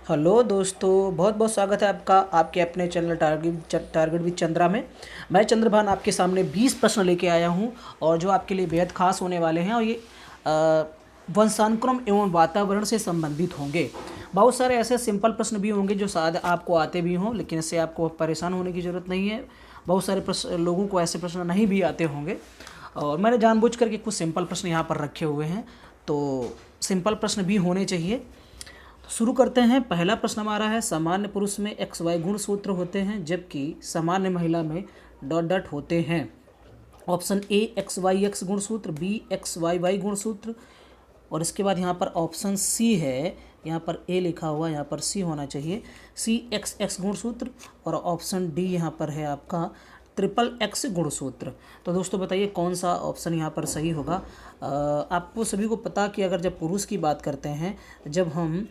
Hello दोस्तों, बहुत बहुत स्वागत है आपका आपके अपने चैनल टारगेट विद चंद्रा में। मैं चंद्रभान आपके सामने 20 प्रश्न लेके आया हूं और जो आपके लिए बेहद खास होने वाले हैं और ये वंशानुक्रम एवं वातावरण से संबंधित होंगे। बहुत सारे ऐसे सिंपल प्रश्न भी होंगे जो शायद आपको आते भी हों, लेकिन इससे आपको परेशान होने की ज़रूरत नहीं है। बहुत सारे लोगों को ऐसे प्रश्न नहीं भी आते होंगे और मैंने जानबूझ करके कुछ सिंपल प्रश्न यहाँ पर रखे हुए हैं, तो सिंपल प्रश्न भी होने चाहिए। शुरू करते हैं। पहला प्रश्न हमारा है, सामान्य पुरुष में एक्स वाई गुणसूत्र होते हैं जबकि सामान्य महिला में डॉट डॉट होते हैं। Option A X Y X गुणसूत्र, बी एक्स वाई वाई गुणसूत्र, और इसके बाद यहाँ पर ऑप्शन सी है, यहाँ पर ए लिखा हुआ, यहाँ पर सी होना चाहिए, सी एक्स एक्स गुणसूत्र, और ऑप्शन डी यहाँ पर है आपका ट्रिपल एक्स गुणसूत्र। तो दोस्तों बताइए कौन सा ऑप्शन यहाँ पर सही होगा। आपको सभी को पता कि अगर जब पुरुष की बात करते हैं, जब हम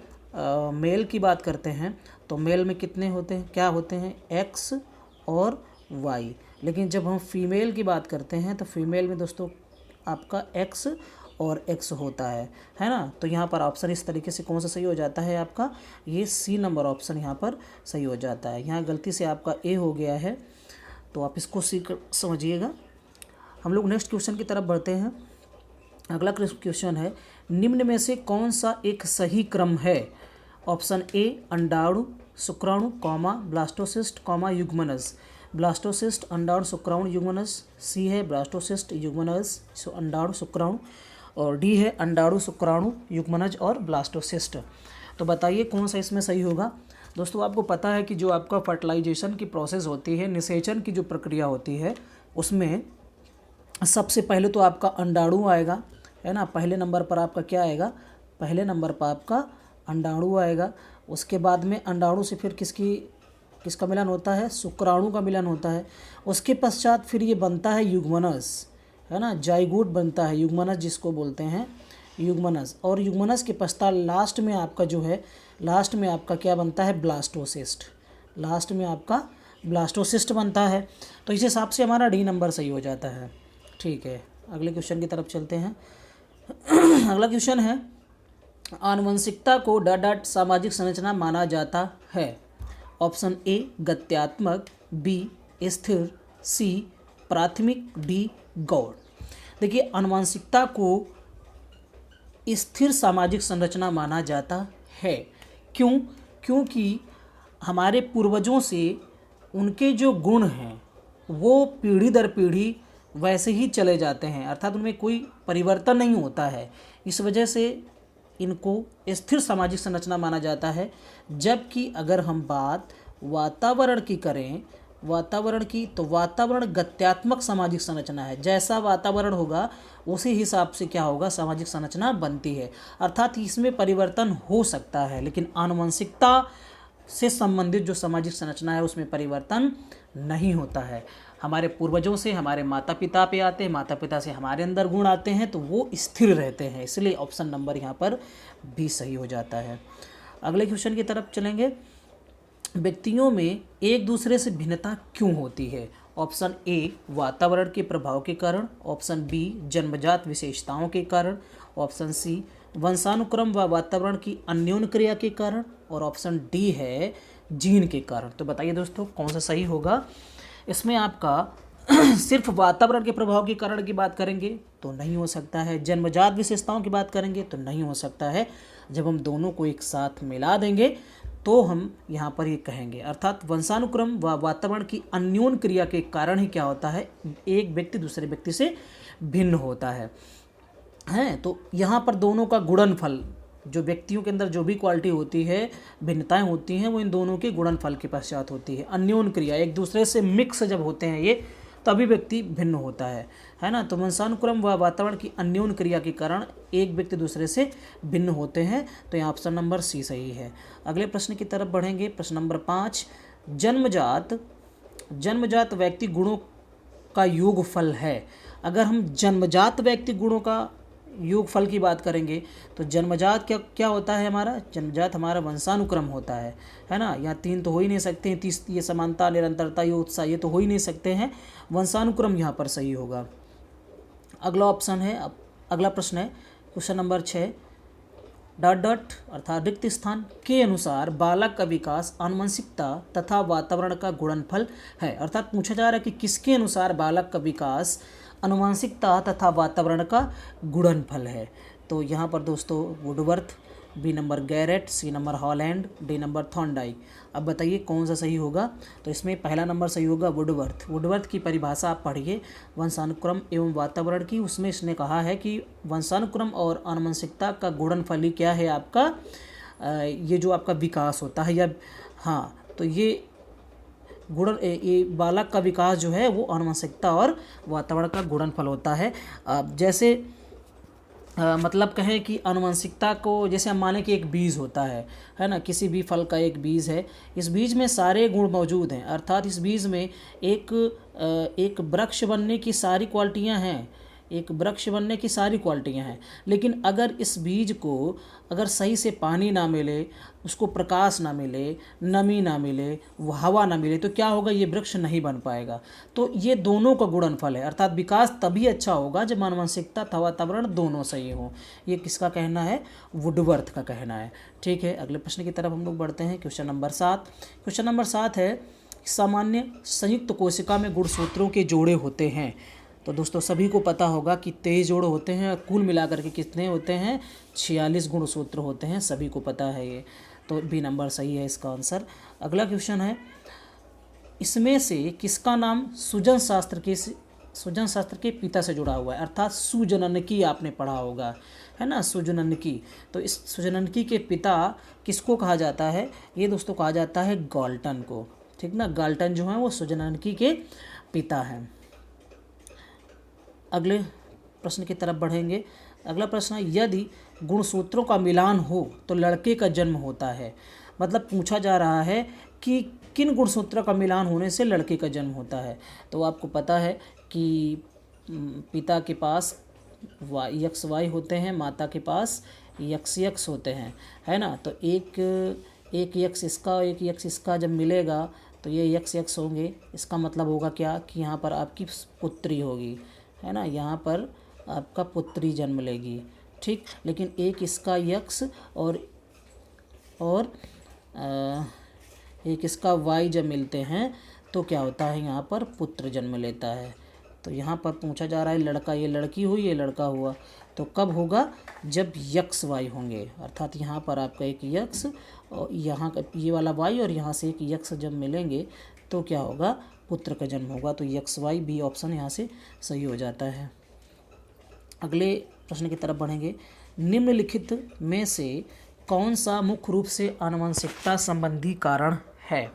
मेल की बात करते हैं तो मेल में कितने होते हैं, क्या होते हैं, एक्स और वाई। लेकिन जब हम फीमेल की बात करते हैं तो फीमेल में दोस्तों आपका एक्स और एक्स होता है ना। तो यहाँ पर ऑप्शन इस तरीके से कौन सा सही हो जाता है आपका, ये सी नंबर ऑप्शन यहाँ पर सही हो जाता है। यहाँ गलती से आपका ए हो गया है, तो आप इसको सी समझिएगा। हम लोग नेक्स्ट क्वेश्चन की तरफ बढ़ते हैं। अगला क्वेश्चन है, निम्न में से कौन सा एक सही क्रम है। ऑप्शन ए अंडाणु शुक्राणु कॉमा ब्लास्टोसिस्ट कॉमा युग्मनज। ब्लास्टोसिस्ट अंडाणु शुक्राणु युग्मनज। सी है ब्लास्टोसिस्ट युग्मनज अंडाणु शुक्राणु, और डी है अंडाणु शुक्राणु युग्मनज और ब्लास्टोसिस्ट। तो बताइए कौन सा इसमें सही होगा। दोस्तों आपको पता है कि जो आपका फर्टिलाइजेशन की प्रोसेस होती है, निषेचन की जो प्रक्रिया होती है, उसमें सबसे पहले तो आपका अंडाणु आएगा, है ना। पहले नंबर पर आपका क्या आएगा, पहले नंबर पर आपका अंडाणु आएगा। उसके बाद में अंडाणु से फिर किसका मिलन होता है, शुक्राणु का मिलन होता है। उसके पश्चात फिर ये बनता है युग्मनज, है ना, जाइगोट बनता है युग्मनज जिसको बोलते हैं युग्मनज। और युग्मनज के पश्चात लास्ट में आपका जो है, लास्ट में आपका क्या बनता है, ब्लास्टोसिस्ट। लास्ट में आपका ब्लास्टोसिस्ट बनता है। तो इस हिसाब से हमारा डी नंबर सही हो जाता है। ठीक है, अगले क्वेश्चन की तरफ चलते हैं। अगला क्वेश्चन है, आनुवंशिकता को डॉट सामाजिक संरचना माना जाता है। ऑप्शन ए गत्यात्मक, बी स्थिर, सी प्राथमिक, डी गौड़। देखिए आनुवंशिकता को स्थिर सामाजिक संरचना माना जाता है। क्यों? क्योंकि हमारे पूर्वजों से उनके जो गुण हैं वो पीढ़ी दर पीढ़ी वैसे ही चले जाते हैं, अर्थात उनमें कोई परिवर्तन नहीं होता है। इस वजह से इनको स्थिर सामाजिक संरचना माना जाता है। जबकि अगर हम बात वातावरण की करें, वातावरण की, तो वातावरण गत्यात्मक सामाजिक संरचना है। जैसा वातावरण होगा उसी हिसाब से क्या होगा, सामाजिक संरचना बनती है। अर्थात इसमें परिवर्तन हो सकता है, लेकिन आनुवंशिकता से संबंधित जो सामाजिक संरचना है उसमें परिवर्तन नहीं होता है। हमारे पूर्वजों से हमारे माता पिता पे आते हैं, माता पिता से हमारे अंदर गुण आते हैं, तो वो स्थिर रहते हैं। इसलिए ऑप्शन नंबर यहाँ पर भी सही हो जाता है। अगले क्वेश्चन की तरफ चलेंगे। व्यक्तियों में एक दूसरे से भिन्नता क्यों होती है। ऑप्शन ए वातावरण के प्रभाव के कारण, ऑप्शन बी जन्मजात विशेषताओं के कारण, ऑप्शन सी वंशानुक्रम व वातावरण की अन्योन्य क्रिया के कारण, और ऑप्शन डी है जीन के कारण। तो बताइए दोस्तों कौन सा सही होगा। इसमें आपका सिर्फ वातावरण के प्रभाव के कारण की बात करेंगे तो नहीं हो सकता है, जन्मजात विशेषताओं की बात करेंगे तो नहीं हो सकता है। जब हम दोनों को एक साथ मिला देंगे तो हम यहाँ पर ये कहेंगे, अर्थात वंशानुक्रम व वातावरण की अन्योन्य क्रिया के कारण ही क्या होता है, एक व्यक्ति दूसरे व्यक्ति से भिन्न होता है। तो यहाँ पर दोनों का गुणनफल, जो व्यक्तियों के अंदर जो भी क्वालिटी होती है, भिन्नताएं होती हैं, वो इन दोनों के गुणनफल के पश्चात होती है। अन्योन्य क्रिया, एक दूसरे से मिक्स जब होते हैं ये, तभी व्यक्ति भिन्न होता है ना। तो वंशानुक्रम व वातावरण की अन्योन्य क्रिया के कारण एक व्यक्ति दूसरे से भिन्न होते हैं। तो यहाँ ऑप्शन नंबर सी सही है। अगले प्रश्न की तरफ बढ़ेंगे। प्रश्न नंबर 5, जन्मजात व्यक्ति गुणों का योगफल है। अगर हम जन्मजात व्यक्ति गुणों का योगफल की बात करेंगे तो जन्मजात क्या होता है हमारा, जन्मजात हमारा वंशानुक्रम होता है ना। यहाँ 3 तो हो ही नहीं सकते हैं, 30 ये समानता, निरंतरता, ये उत्साह, ये तो हो ही नहीं सकते हैं। वंशानुक्रम यहाँ पर सही होगा। अगला ऑप्शन है, अगला प्रश्न है क्वेश्चन नंबर 6, डॉट डॉट अर्थात रिक्त स्थान के अनुसार बालक का विकास आनुवंशिकता तथा वातावरण का गुणनफल है। अर्थात पूछा जा रहा है कि किसके अनुसार बालक का विकास आनुवंशिकता तथा वातावरण का गुणनफल है। तो यहाँ पर दोस्तों Woodworth, B number Garrett, C number Holland, D number Thorndike. अब बताइए कौन सा सही होगा। तो इसमें पहला नंबर सही होगा वुडवर्थ। वुडवर्थ की परिभाषा आप पढ़िए वंशानुक्रम एवं वातावरण की। उसमें इसने कहा है कि वंशानुक्रम और आनुवंशिकता का गुणनफल ही क्या है आपका ये जो आपका विकास होता है या हाँ, तो ये बालक का विकास जो है वो आनुवंशिकता और वातावरण का गुणनफल होता है। जैसे मतलब कहें कि आनुवंशिकता को जैसे हम माने कि एक बीज होता है ना, किसी भी फल का एक बीज है, इस बीज में सारे गुण मौजूद हैं। अर्थात इस बीज में एक वृक्ष बनने की सारी क्वालिटियां हैं, एक वृक्ष बनने की सारी क्वालिटियां हैं। लेकिन अगर इस बीज को अगर सही से पानी ना मिले, उसको प्रकाश ना मिले, नमी ना मिले, हवा ना मिले, तो क्या होगा, ये वृक्ष नहीं बन पाएगा। तो ये दोनों का गुणनफल है। अर्थात विकास तभी अच्छा होगा जब आनुवंशिकता तथा वातावरण दोनों सही हों। ये किसका कहना है, वुडवर्थ का कहना है। ठीक है, अगले प्रश्न की तरफ हम लोग बढ़ते हैं। Question number 7। क्वेश्चन नंबर 7 है सामान्य संयुक्त कोशिका में गुणसूत्रों के जोड़े होते हैं। तो दोस्तों सभी को पता होगा कि 23 जोड़ होते हैं और कुल मिलाकर के कितने होते हैं, 46 गुणसूत्र होते हैं, सभी को पता है ये। तो बी नंबर सही है इसका आंसर। अगला क्वेश्चन है इसमें से किसका नाम सूजन शास्त्र के पिता से जुड़ा हुआ है। अर्थात सुजननकी आपने पढ़ा होगा, है ना, सुजननकी। तो इस सुजननकी के पिता किसको कहा जाता है, ये दोस्तों कहा जाता है गाल्टन को। ठीक ना, गाल्टन जो है वो सुजननकी के पिता हैं। अगले प्रश्न की तरफ बढ़ेंगे। अगला प्रश्न है यदि गुणसूत्रों का मिलान हो तो लड़के का जन्म होता है। मतलब पूछा जा रहा है कि किन गुणसूत्रों का मिलान होने से लड़के का जन्म होता है। तो आपको पता है कि पिता के पास यक्स वाई होते हैं, माता के पास यक्स होते हैं, है ना। तो एक यक्स इसका एक यक्स इसका जब मिलेगा तो ये यक्स होंगे। इसका मतलब होगा क्या कि यहाँ पर आपकी पुत्री होगी, है ना, यहाँ पर आपका पुत्री जन्म लेगी। ठीक, लेकिन एक इसका यक्स और एक इसका वाई जब मिलते हैं तो क्या होता है, यहाँ पर पुत्र जन्म लेता है। तो यहाँ पर पूछा जा रहा है लड़का, ये लड़की हुई, ये लड़का हुआ, तो कब होगा, जब यक्स वाई होंगे। अर्थात यहाँ पर आपका एक यक्स और यहाँ का ये वाला वाई और यहाँ से एक यक्स जब मिलेंगे तो क्या होगा, पुत्र का जन्म होगा। तो यक्स वाई बी ऑप्शन यहाँ से सही हो जाता है। अगले प्रश्न की तरफ बढ़ेंगे। निम्नलिखित में से कौन सा मुख्य रूप से आनुवंशिकता संबंधी कारण है।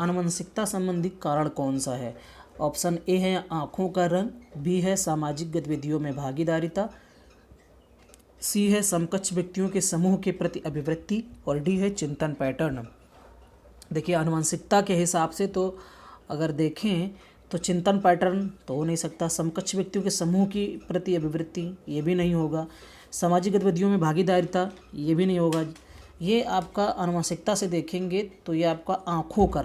आनुवंशिकता संबंधी कारण कौन सा है। ऑप्शन ए है आँखों का रंग, बी है सामाजिक गतिविधियों में भागीदारिता, सी है समकक्ष व्यक्तियों के समूह के प्रति अभिवृत्ति और डी है चिंतन पैटर्न। देखिए आनुवंशिकता के हिसाब से तो अगर देखें तो चिंतन पैटर्न तो हो नहीं सकता, समकक्ष व्यक्तियों के समूह की प्रति अभिवृत्ति ये भी नहीं होगा, सामाजिक गतिविधियों में भागीदारिता ये भी नहीं होगा। ये आपका आनुवंशिकता से देखेंगे तो ये आपका आँखों का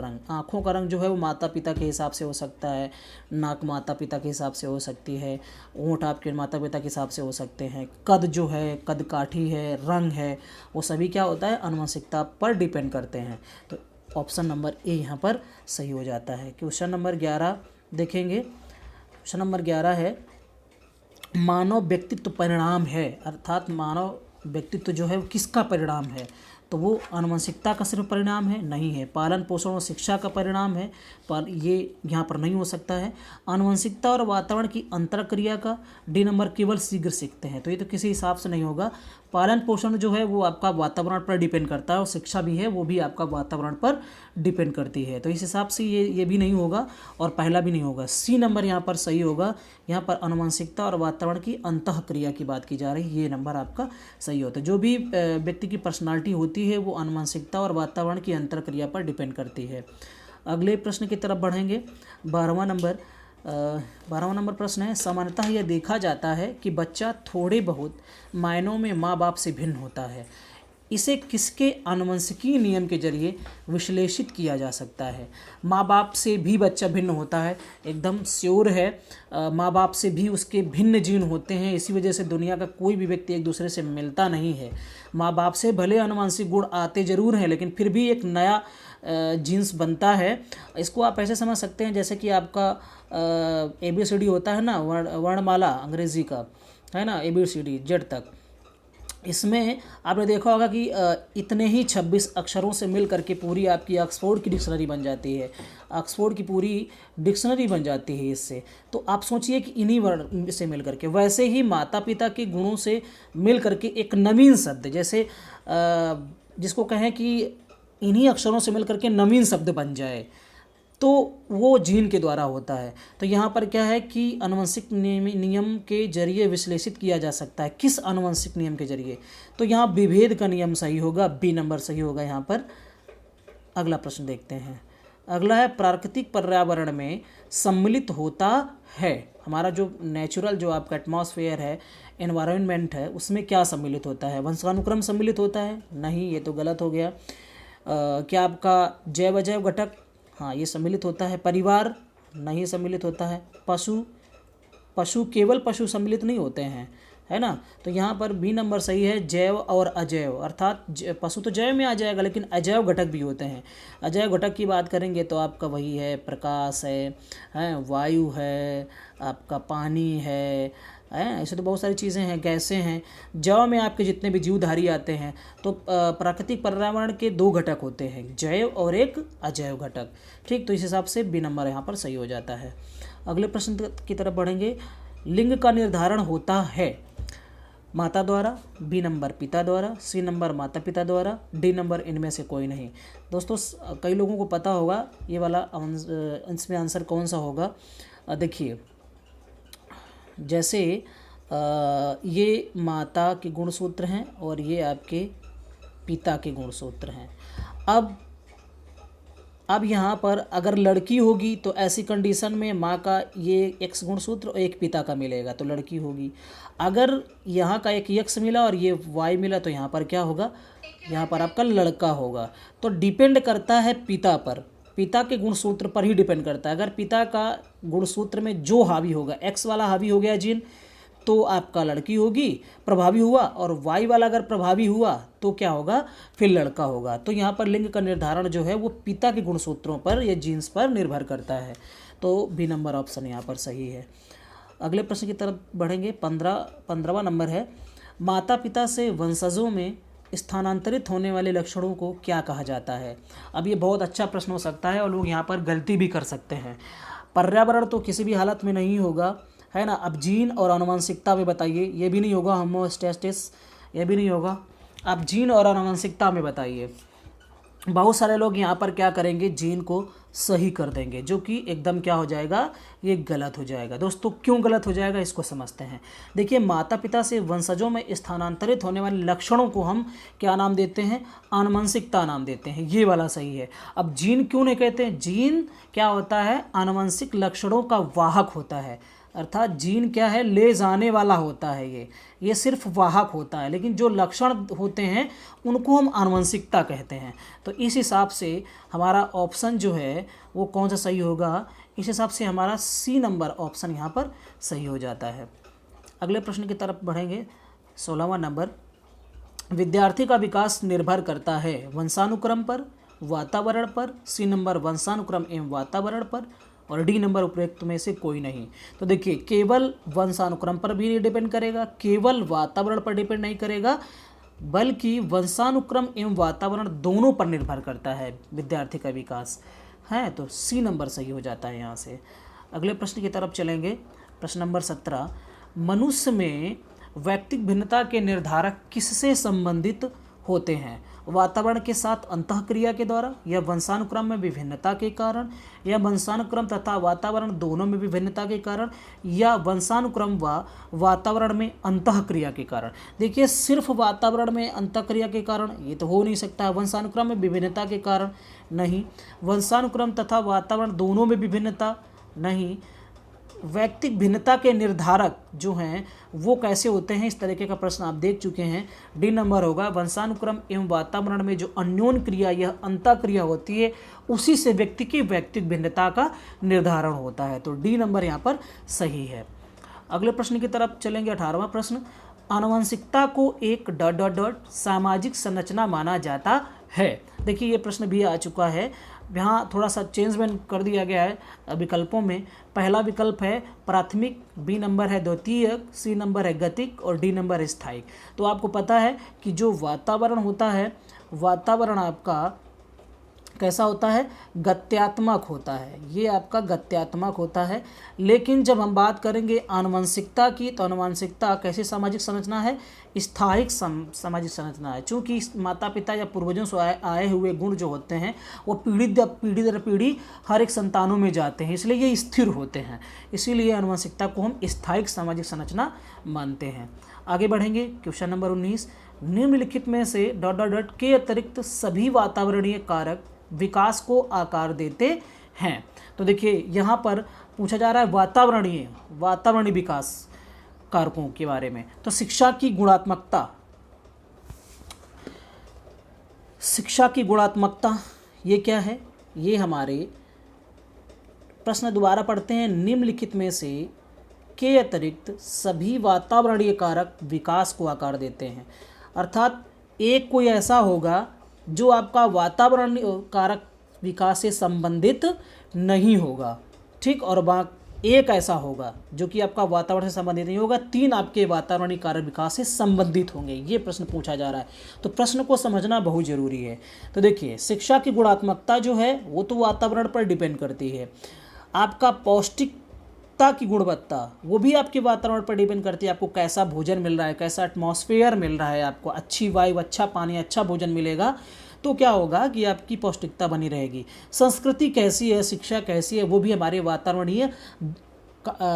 रंग जो है वो माता पिता के हिसाब से हो सकता है, नाक माता पिता के हिसाब से हो सकती है, ओंठ आपके माता पिता के हिसाब से हो सकते हैं, कद जो है, कद काठी है, रंग है, वो सभी क्या होता है, आनुवंशिकता पर डिपेंड करते हैं। तो ऑप्शन नंबर ए यहाँ पर सही हो जाता है। क्वेश्चन नंबर 11 देखेंगे। क्वेश्चन नंबर 11 है मानव व्यक्तित्व परिणाम है। अर्थात मानव व्यक्तित्व जो है वो किसका परिणाम है, तो वो आनुवंशिकता का सिर्फ परिणाम है, नहीं है। पालन पोषण और शिक्षा का परिणाम है, पर ये यहाँ पर नहीं हो सकता है। आनुवंशिकता और वातावरण की अंतरक्रिया का, डी नंबर केवल शीघ्र सीखते हैं, तो ये तो किसी हिसाब से नहीं होगा। पालन पोषण जो है वो आपका वातावरण पर डिपेंड करता है और शिक्षा भी है वो भी आपका वातावरण पर डिपेंड करती है, तो इस हिसाब से ये भी नहीं होगा और पहला भी नहीं होगा। सी नंबर यहाँ पर सही होगा। यहाँ पर आनुवंशिकता और वातावरण की अंतःक्रिया की बात की जा रही है, ये नंबर आपका सही होता है। जो भी व्यक्ति की पर्सनालिटी होती है वो आनुवंशिकता और वातावरण की अंतःक्रिया पर डिपेंड करती है। अगले प्रश्न की तरफ बढ़ेंगे। 12वां नंबर प्रश्न है सामान्यतः यह देखा जाता है कि बच्चा थोड़े बहुत मायनों में माँ बाप से भिन्न होता है। इसे किसके आनुवंशिकी नियम के जरिए विश्लेषित किया जा सकता है? माँ बाप से भी बच्चा भिन्न होता है, एकदम श्योर है। माँ बाप से भी उसके भिन्न जीन होते हैं, इसी वजह से दुनिया का कोई भी व्यक्ति एक दूसरे से मिलता नहीं है। माँ बाप से भले आनुवंशिक गुण आते ज़रूर हैं, लेकिन फिर भी एक नया जीन्स बनता है। इसको आप ऐसे समझ सकते हैं जैसे कि आपका ABCD होता है ना, वर्णमाला अंग्रेज़ी का, है ना, ABCD जेड तक। इसमें आपने देखा होगा कि इतने ही 26 अक्षरों से मिल करके पूरी आपकी ऑक्सफोर्ड की डिक्शनरी बन जाती है। ऑक्सफोर्ड की पूरी डिक्शनरी बन जाती है इससे। तो आप सोचिए कि इन्हीं वर्ण से मिल करके, वैसे ही माता पिता के गुणों से मिल करके एक नवीन शब्द, जैसे जिसको कहें कि इन्हीं अक्षरों से मिल करके नवीन शब्द बन जाए, तो वो जीन के द्वारा होता है। तो यहाँ पर क्या है कि आनुवंशिक नियम के जरिए विश्लेषित किया जा सकता है। किस आनुवंशिक नियम के जरिए? तो यहाँ विभेद का नियम सही होगा, बी नंबर सही होगा यहाँ पर। अगला प्रश्न देखते हैं। अगला है प्राकृतिक पर्यावरण में सम्मिलित होता है। हमारा जो नेचुरल जो आपका एटमॉस्फेयर है, एनवायरनमेंट है, उसमें क्या सम्मिलित होता है? वंशानुक्रम सम्मिलित होता है? नहीं, ये तो गलत हो गया। क्या आपका जैव अजैव घटक? हाँ, ये सम्मिलित होता है। परिवार? नहीं सम्मिलित होता है। पशु केवल पशु सम्मिलित नहीं होते हैं, है ना। तो यहाँ पर बी नंबर सही है, जैव और अजैव। अर्थात पशु तो जैव में आ जाएगा, लेकिन अजैव घटक भी होते हैं। अजैव घटक की बात करेंगे तो आपका वही है, प्रकाश है, वायु है, आपका पानी है, ऐसे तो बहुत सारी चीज़ें हैं, गैसें हैं। जैव में आपके जितने भी जीवधारी आते हैं, तो प्राकृतिक पर्यावरण के 2 घटक होते हैं, जैव और एक अजैव घटक। ठीक, तो इस हिसाब से बी नंबर यहाँ पर सही हो जाता है। अगले प्रश्न की तरफ बढ़ेंगे। लिंग का निर्धारण होता है माता द्वारा, बी नंबर पिता द्वारा, सी नंबर माता पिता द्वारा, डी नंबर इनमें से कोई नहीं। दोस्तों, कई लोगों को पता होगा ये वाला इसमें आंसर कौन सा होगा। देखिए, जैसे ये माता के गुणसूत्र हैं और ये आपके पिता के गुणसूत्र हैं। अब यहाँ पर अगर लड़की होगी तो ऐसी कंडीशन में माँ का ये एक्स गुणसूत्र और एक पिता का मिलेगा तो लड़की होगी। अगर यहाँ का एक एक्स मिला और ये वाई मिला तो यहाँ पर क्या होगा? यहाँ पर आपका लड़का होगा। तो डिपेंड करता है पिता पर, पिता के गुणसूत्र पर ही डिपेंड करता है। अगर पिता का गुणसूत्र में जो हावी होगा, एक्स वाला हावी हो गया जीन, तो आपका लड़की होगी, प्रभावी हुआ, और वाई वाला अगर प्रभावी हुआ तो क्या होगा? फिर लड़का होगा। तो यहाँ पर लिंग का निर्धारण जो है वो पिता के गुणसूत्रों पर या जीन्स पर निर्भर करता है। तो बी नंबर ऑप्शन यहाँ पर सही है। अगले प्रश्न की तरफ बढ़ेंगे। 15वां नंबर है, माता पिता से वंशजों में स्थानांतरित होने वाले लक्षणों को क्या कहा जाता है? अब ये बहुत अच्छा प्रश्न हो सकता है और लोग यहाँ पर गलती भी कर सकते हैं। पर्यावरण तो किसी भी हालत में नहीं होगा, है ना। अब जीन और आनुवंशिकता में बताइए, ये भी नहीं होगा। होमोस्टैसिस, ये भी नहीं होगा। आप जीन और आनुवंशिकता में बताइए। बहुत सारे लोग यहाँ पर क्या करेंगे? जीन को सही कर देंगे, जो कि एकदम क्या हो जाएगा? ये गलत हो जाएगा। दोस्तों, क्यों गलत हो जाएगा इसको समझते हैं। देखिए, माता पिता से वंशजों में स्थानांतरित होने वाले लक्षणों को हम क्या नाम देते हैं? आनुवंशिकता नाम देते हैं। ये वाला सही है। अब जीन क्यों नहीं कहते हैं? जीन क्या होता है? आनुवंशिक लक्षणों का वाहक होता है। अर्थात जीन क्या है? ले जाने वाला होता है। ये सिर्फ वाहक होता है, लेकिन जो लक्षण होते हैं उनको हम आनुवंशिकता कहते हैं। तो इस हिसाब से हमारा ऑप्शन जो है वो कौन सा सही होगा? इस हिसाब से हमारा सी नंबर ऑप्शन यहाँ पर सही हो जाता है। अगले प्रश्न की तरफ बढ़ेंगे। 16वां नंबर, विद्यार्थी का विकास निर्भर करता है वंशानुक्रम पर, वातावरण पर, सी नंबर वंशानुक्रम एवं वातावरण पर, और डी नंबर उपयुक्त में से कोई नहीं। तो देखिए, केवल वंशानुक्रम पर भी नहीं डिपेंड करेगा, केवल वातावरण पर डिपेंड नहीं करेगा, बल्कि वंशानुक्रम एवं वातावरण दोनों पर निर्भर करता है विद्यार्थी का विकास, है। तो सी नंबर सही हो जाता है यहाँ से। अगले प्रश्न की तरफ चलेंगे। प्रश्न नंबर 17, मनुष्य में व्यक्तिगत भिन्नता के निर्धारक किससे संबंधित होते हैं? वातावरण के साथ अंतःक्रिया के द्वारा, या वंशानुक्रम में विभिन्नता के कारण, या वंशानुक्रम तथा वातावरण दोनों में विभिन्नता के कारण, या वंशानुक्रम व वातावरण में अंतःक्रिया के कारण। देखिए, सिर्फ वातावरण में अंतःक्रिया के कारण ये तो हो नहीं सकता। वंशानुक्रम में विभिन्नता के कारण नहीं, वंशानुक्रम तथा वातावरण दोनों में विभिन्नता नहीं, वैयक्तिक भिन्नता के निर्धारक जो हैं वो कैसे होते हैं, इस तरीके का प्रश्न आप देख चुके हैं। डी नंबर होगा, वंशानुक्रम एवं वातावरण में जो अन्योन क्रिया यह अंतःक्रिया होती है उसी से व्यक्ति की वैयक्तिक भिन्नता का निर्धारण होता है। तो डी नंबर यहाँ पर सही है। अगले प्रश्न की तरफ चलेंगे। 18वां प्रश्न, आनुवंशिकता को एक ... सामाजिक संरचना माना जाता है। देखिए ये प्रश्न भी आ चुका है, यहाँ थोड़ा सा चेंजमेंट कर दिया गया है विकल्पों में। पहला विकल्प है प्राथमिक, बी नंबर है द्वितीयक, सी नंबर है गतिक और डी नंबर है स्थायिक। तो आपको पता है कि जो वातावरण होता है, वातावरण आपका कैसा होता है, गत्यात्मक होता है, ये आपका गत्यात्मक होता है। लेकिन जब हम बात करेंगे आनुवंशिकता की, तो आनुवंशिकता कैसी सामाजिक संरचना है, स्थायिक सामाजिक संरचना है। चूँकि माता पिता या पूर्वजों से आए हुए गुण जो होते हैं वो पीढ़ी दर पीढ़ी हर एक संतानों में जाते हैं, इसलिए ये स्थिर होते हैं। इसीलिए आनुवंशिकता को हम स्थायिक सामाजिक संरचना मानते हैं। आगे बढ़ेंगे। क्वेश्चन नंबर 19, निम्नलिखित में से ... के अतिरिक्त सभी वातावरणीय कारक विकास को आकार देते हैं। तो देखिए यहाँ पर पूछा जा रहा है वातावरणीय विकास कारकों के बारे में। तो शिक्षा की गुणात्मकता ये क्या है, ये हमारे प्रश्न दोबारा पढ़ते हैं। निम्नलिखित में से के अतिरिक्त सभी वातावरणीय कारक विकास को आकार देते हैं। अर्थात एक कोई ऐसा होगा जो आपका वातावरण कारक विकास से संबंधित नहीं होगा, ठीक, और एक ऐसा होगा जो कि आपका वातावरण से संबंधित नहीं होगा। 3 आपके वातावरणीय कारक विकास से संबंधित होंगे। ये प्रश्न पूछा जा रहा है, तो प्रश्न को समझना बहुत जरूरी है। तो देखिए शिक्षा की गुणात्मकता जो है वो तो वातावरण पर डिपेंड करती है। आपका पौष्टिकता की गुणवत्ता वो भी आपके वातावरण पर डिपेंड करती है। आपको कैसा भोजन मिल रहा है, कैसा एटमॉस्फेयर मिल रहा है, आपको अच्छी वायु, अच्छा पानी, अच्छा भोजन मिलेगा तो क्या होगा कि आपकी पौष्टिकता बनी रहेगी। संस्कृति कैसी है, शिक्षा कैसी है, वो भी हमारे वातावरणीय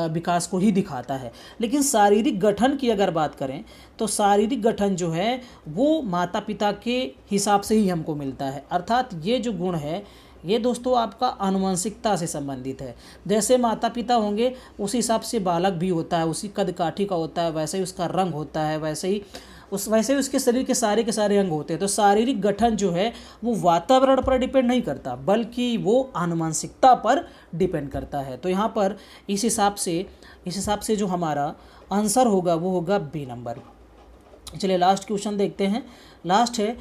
विकास को ही दिखाता है। लेकिन शारीरिक गठन की अगर बात करें तो शारीरिक गठन जो है वो माता पिता के हिसाब से ही हमको मिलता है। अर्थात ये जो गुण है ये दोस्तों आपका आनुवंशिकता से संबंधित है। जैसे माता पिता होंगे उसी हिसाब से बालक भी होता है, उसी कद काठी का होता है, वैसे ही उसका रंग होता है, वैसे ही उसके शरीर के सारे अंग होते हैं। तो शारीरिक गठन जो है वो वातावरण पर डिपेंड नहीं करता बल्कि वो आनुवंशिकता पर डिपेंड करता है। तो यहाँ पर इस हिसाब से जो हमारा आंसर होगा वो होगा बी नंबर। चलिए लास्ट क्वेश्चन देखते हैं। लास्ट है,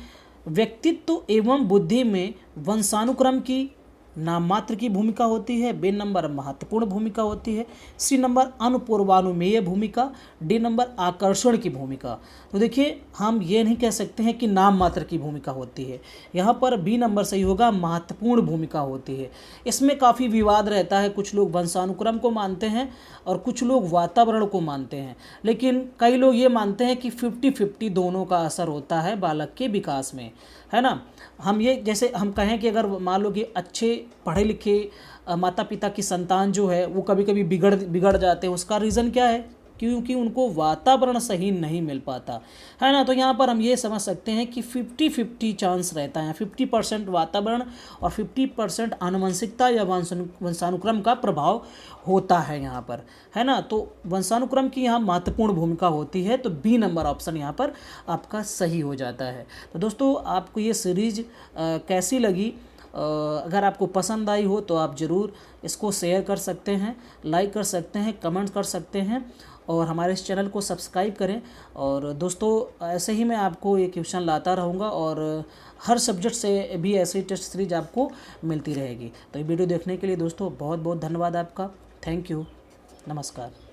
व्यक्तित्व एवं बुद्धि में वंशानुक्रम की नाम मात्र की भूमिका होती है, बी नंबर महत्वपूर्ण भूमिका होती है, सी नंबर अनुपूर्वानुमेय भूमिका, डी नंबर आकर्षण की भूमिका। तो देखिए हम ये नहीं कह सकते हैं कि नाम मात्र की भूमिका होती है, यहाँ पर बी नंबर सही होगा, महत्वपूर्ण भूमिका होती है। इसमें काफ़ी विवाद रहता है, कुछ लोग वंशानुक्रम को मानते हैं और कुछ लोग वातावरण को मानते हैं, लेकिन कई लोग ये मानते हैं कि 50-50 दोनों का असर होता है बालक के विकास में, है ना। हम ये जैसे हम कहें कि अगर मान लो कि अच्छे पढ़े लिखे माता पिता की संतान जो है वो कभी कभी बिगड़ जाते हैं, उसका रीज़न क्या है, क्योंकि उनको वातावरण सही नहीं मिल पाता, है ना। तो यहाँ पर हम ये समझ सकते हैं कि 50-50 चांस रहता है, 50% वातावरण और 50% आनुवंशिकता या वंशानुक्रम का प्रभाव होता है यहाँ पर, है ना। तो वंशानुक्रम की यहाँ महत्वपूर्ण भूमिका होती है, तो बी नंबर ऑप्शन यहाँ पर आपका सही हो जाता है। तो दोस्तों आपको ये सीरीज कैसी लगी, अगर आपको पसंद आई हो तो आप ज़रूर इसको शेयर कर सकते हैं, लाइक कर सकते हैं, कमेंट कर सकते हैं और हमारे इस चैनल को सब्सक्राइब करें। और दोस्तों ऐसे ही मैं आपको ये क्वेश्चन लाता रहूँगा और हर सब्जेक्ट से भी ऐसी टेस्ट सीरीज आपको मिलती रहेगी। तो ये वीडियो देखने के लिए दोस्तों बहुत बहुत धन्यवाद आपका। थैंक यू, नमस्कार।